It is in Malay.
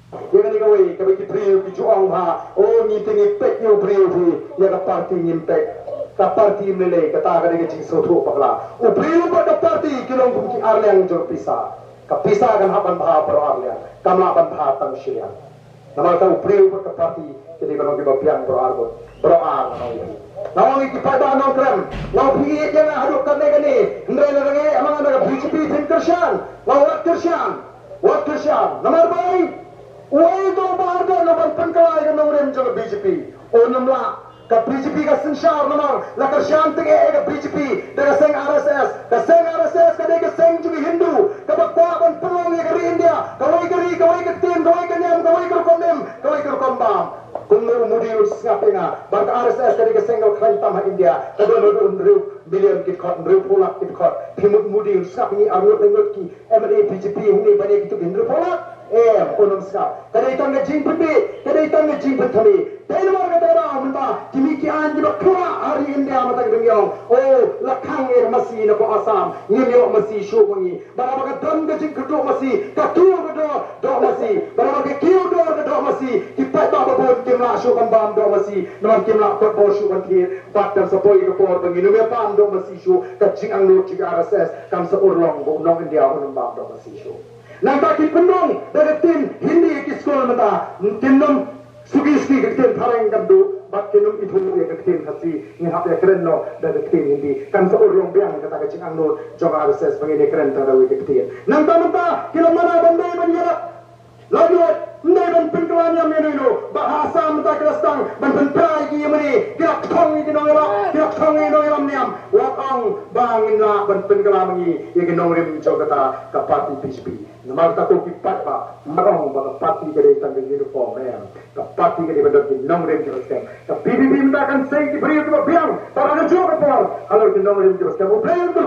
Yang ni kawai ki priu ki juang ha oh ni tingi pek yo priu thi ya ka parti nyimpek ka parti mele ka ta ka de ki so tho pakla o priu ba ka parti ki long kum ki arleng jor pisa ka pisa kan hapan bha pro arleng kamla ban bha tang shriya namal ka o priu ba ka parti ki de ka long ki ba piang pro arbot pro ar nawang ki pada nong krem naw pi je na hadu kan ne ni ndre na nge amang na BJP tin kershan naw wat kershan namar bai Wai do barda na ban pankawai ka nong jong BJP o namla ka BJP ka sinshar namar la ka shanti ka BJP ka seng RSS ka de ka seng ju Hindu ka bakwa ban pulong ka India ka wai ka tin ka wai ka nyam ka wai ka kondem ka wai ka kombam kung umudi ngapenga bar RSS ka de ka seng ka tam India ka do million kit khot pulak kit khot thimut mudi ngapni arut ki MLA BJP hune bane ki tu Hindu pulak onum ska kadai tang jing putih kadai tang jing putih tena mar kata ra menta kimi ki anji bakwa hari India mata dengyong oh lakhang masih na ko Assam ngimyo masih show mangi baraba ka dan jing kudo masih ka tu do masih baraba ka kiu do masih ki pata ba bon kimla show kan bam do masih nam kimla ko bo show kan ki patam sapoi ko por bangi no me pam do masih show ka jing ang lo jing RSS kam sa urlong bo nong India onum bam do masih show Nampak ki pendong dari tim Hindi ki sekolah mata tinnom sugi ketin tharang kandu bat tinnom itu ya ketin hasi ni hap ya keren no dari tim Hindi kan seorang biang kata kecing angno jong RSS pengene keren tarawi ketin nampak mata kilo mana bandai banyak lalu ndai ban pintuan yang menino bahasa mata kerastang ban penprai ki yemani kirak thong ki no ram niam wakang bangin la ban penkalamangi ye ki nongrim jogata ka parti BJP namar ta ko ki patba marong ba parti ke dei tang uniform ya ka parti ke dei ba ki nongrim jogata ka BJP mta kan sei ki bri ko biang para na joga por halo ki nongrim jogata o play to